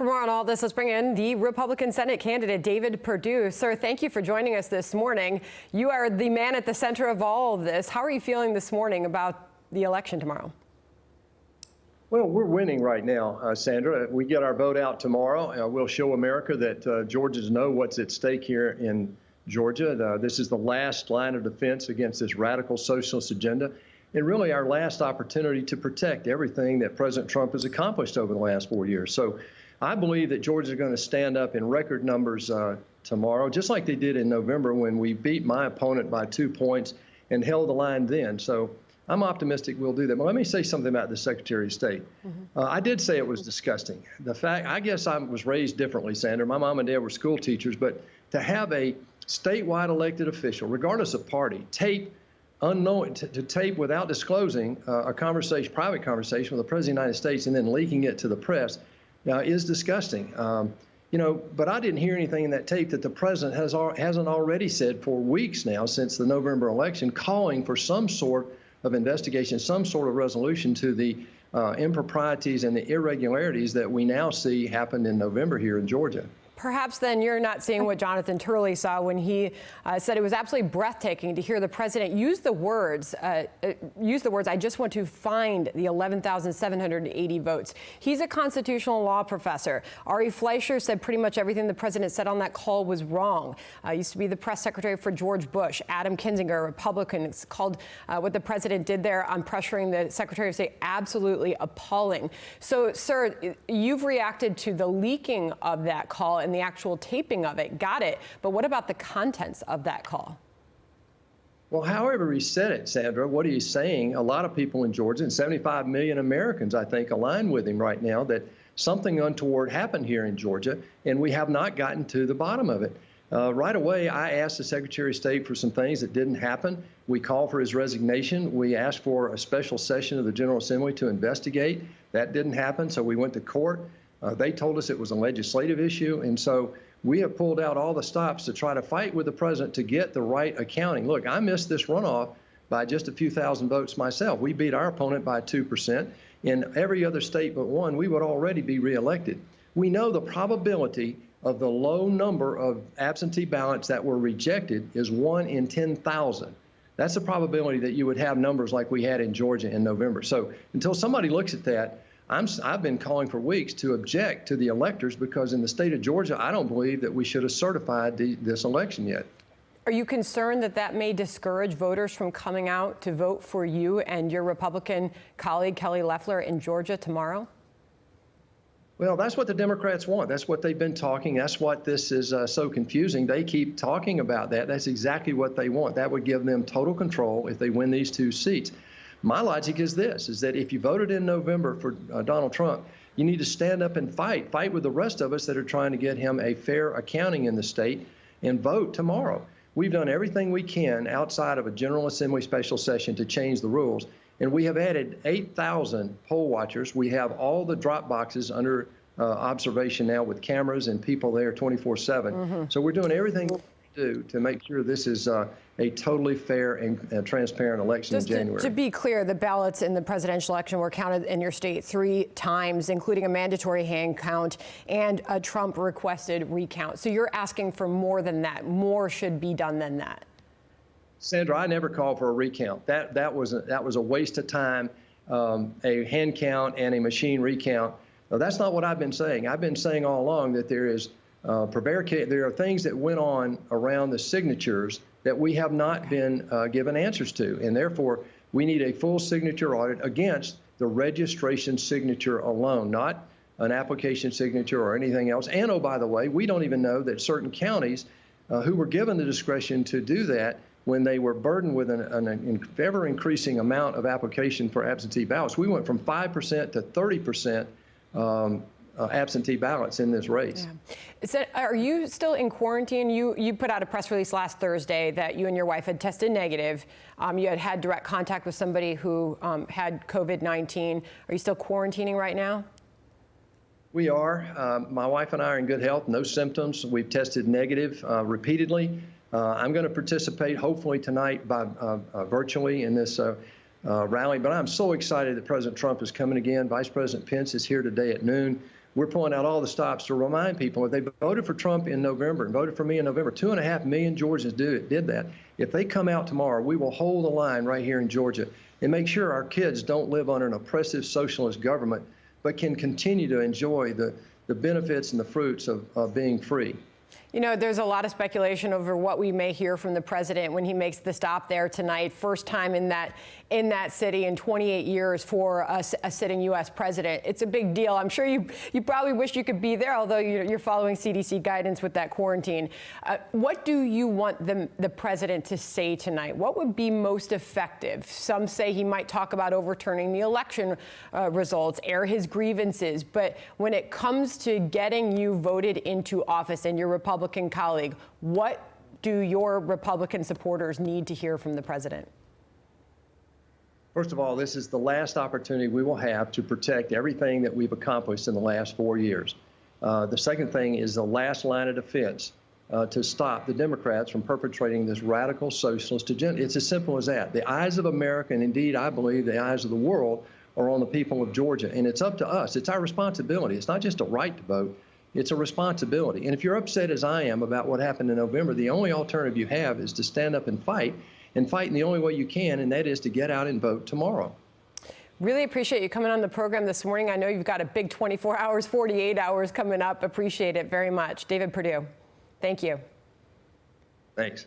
For more on all this, let's bring in the Republican Senate candidate, David Perdue. Sir, thank you for joining us this morning. You are the man at the center of all of this. How are you feeling this morning about the election tomorrow? Well, we're winning right now, Sandra. We get our vote out tomorrow. We'll show America that Georgians know what's at stake here in Georgia. This is the last line of defense against this radical socialist agenda, and really our last opportunity to protect everything that President Trump has accomplished over the last 4 years. So I believe that Georgia is going to stand up in record numbers tomorrow, just like they did in November when we beat my opponent by 2 points and held the line then. So I'm optimistic we'll do that. But let me say something about the Secretary of State. I did say it was disgusting. The fact, I guess I was raised differently, Sandra. My mom and dad were school teachers, but to have a statewide elected official, regardless of party, tape unknown to tape without disclosing a conversation, private conversation with the President of the United States and then leaking it to the press is disgusting. But I didn't hear anything in that tape that the president hasn't already said for weeks now since the November election, calling for some sort of investigation, some sort of resolution to the improprieties and the irregularities that we now see happened in November here in Georgia. Perhaps then you're not seeing what Jonathan Turley saw when he said it was absolutely breathtaking to hear the president use the words, I just want to find the 11,780 votes. He's a constitutional law professor. Ari Fleischer said pretty much everything the president said on that call was wrong. Used to be the press secretary for George Bush. Adam Kinzinger, a Republican, called what the president did there on pressuring the Secretary of State absolutely appalling. So, sir, you've reacted to the leaking of that call and the actual taping of it. Got it. But what about the contents of that call? Well, however he said it, Sandra, what he's saying, a lot of people in Georgia, and 75 million Americans, I think, align with him right now that something untoward happened here in Georgia, and we have not gotten to the bottom of it. Right away, I asked the Secretary of State for some things that didn't happen. We called for his resignation. We asked for a special session of the General Assembly to investigate. That didn't happen, so we went to court. They told us it was a legislative issue, and so we have pulled out all the stops to try to fight with the president to get the right accounting. Look, I missed this runoff by just a few thousand votes myself. We beat our opponent by 2%. In every other state but one, we would already be reelected. We know the probability of the low number of absentee ballots that were rejected is 1 in 10,000. That's the probability that you would have numbers like we had in Georgia in November. So until somebody looks at that, I've been calling for weeks to object to the electors because in the state of Georgia, I don't believe that we should have certified this election yet. Are you concerned that that may discourage voters from coming out to vote for you and your Republican colleague, Kelly Loeffler, in Georgia tomorrow? Well, that's what the Democrats want. That's what they've been talking. That's what this is so confusing. They keep talking about that. That's exactly what they want. That would give them total control if they win these 2 seats. My logic is this, is that if you voted in November for Donald Trump, you need to stand up and fight with the rest of us that are trying to get him a fair accounting in the state and vote tomorrow. We've done everything we can outside of a General Assembly special session to change the rules, and we have added 8,000 poll watchers. We have all the drop boxes under observation now with cameras and people there 24/7. So we're doing everything we do to make sure this is a totally fair and transparent election in January. To be clear, the ballots in the presidential election were counted in your state 3 times, including a mandatory hand count and a Trump-requested recount. So you're asking for more than that. More should be done than that. Sandra, I never called for a recount. That was a waste of time. A hand count and a machine recount. Now, that's not what I've been saying. I've been saying all along that there are things that went on around the signatures that we have not been given answers to, and therefore we need a full signature audit against the registration signature alone, not an application signature or anything else. And oh, by the way, we don't even know that certain counties who were given the discretion to do that when they were burdened with an ever-increasing amount of application for absentee ballots. We went from 5% to 30% absentee ballots in this race. Yeah. So are you still in quarantine? You put out a press release last Thursday that you and your wife had tested negative. You had direct contact with somebody who had COVID-19. Are you still quarantining right now? We are. My wife and I are in good health, no symptoms. We've tested negative repeatedly. I'm going to participate hopefully tonight by virtually in this rally, but I'm so excited that President Trump is coming again. Vice President Pence is here today at noon. we're pulling out all the stops to remind people if they voted for Trump in November and voted for me in November, 2.5 million Georgians did that. If they come out tomorrow, we will hold the line right here in Georgia and make sure our kids don't live under an oppressive socialist government, but can continue to enjoy the benefits and the fruits of being free. You know, there's a lot of speculation over what we may hear from the president when he makes the stop there tonight. First time in that city in 28 years for a sitting U.S. president. It's a big deal. I'm sure you probably wish you could be there, although you're following CDC guidance with that quarantine. What do you want the president to say tonight? What would be most effective? Some say he might talk about overturning the election results, air his grievances. But when it comes to getting you voted into office and your Republican colleague, what do your Republican supporters need to hear from the president? First of all, this is the last opportunity we will have to protect everything that we've accomplished in the last 4 years. The second thing is the last line of defense to stop the Democrats from perpetrating this radical socialist agenda. It's as simple as that. The eyes of America, and indeed, I believe the eyes of the world, are on the people of Georgia, and it's up to us. It's our responsibility. It's not just a right to vote. It's a responsibility. And if you're upset as I am about what happened in November, the only alternative you have is to stand up and fight in the only way you can, and that is to get out and vote tomorrow. Really appreciate you coming on the program this morning. I know you've got a big 24 hours, 48 hours coming up. Appreciate it very much. David Perdue, thank you. Thanks.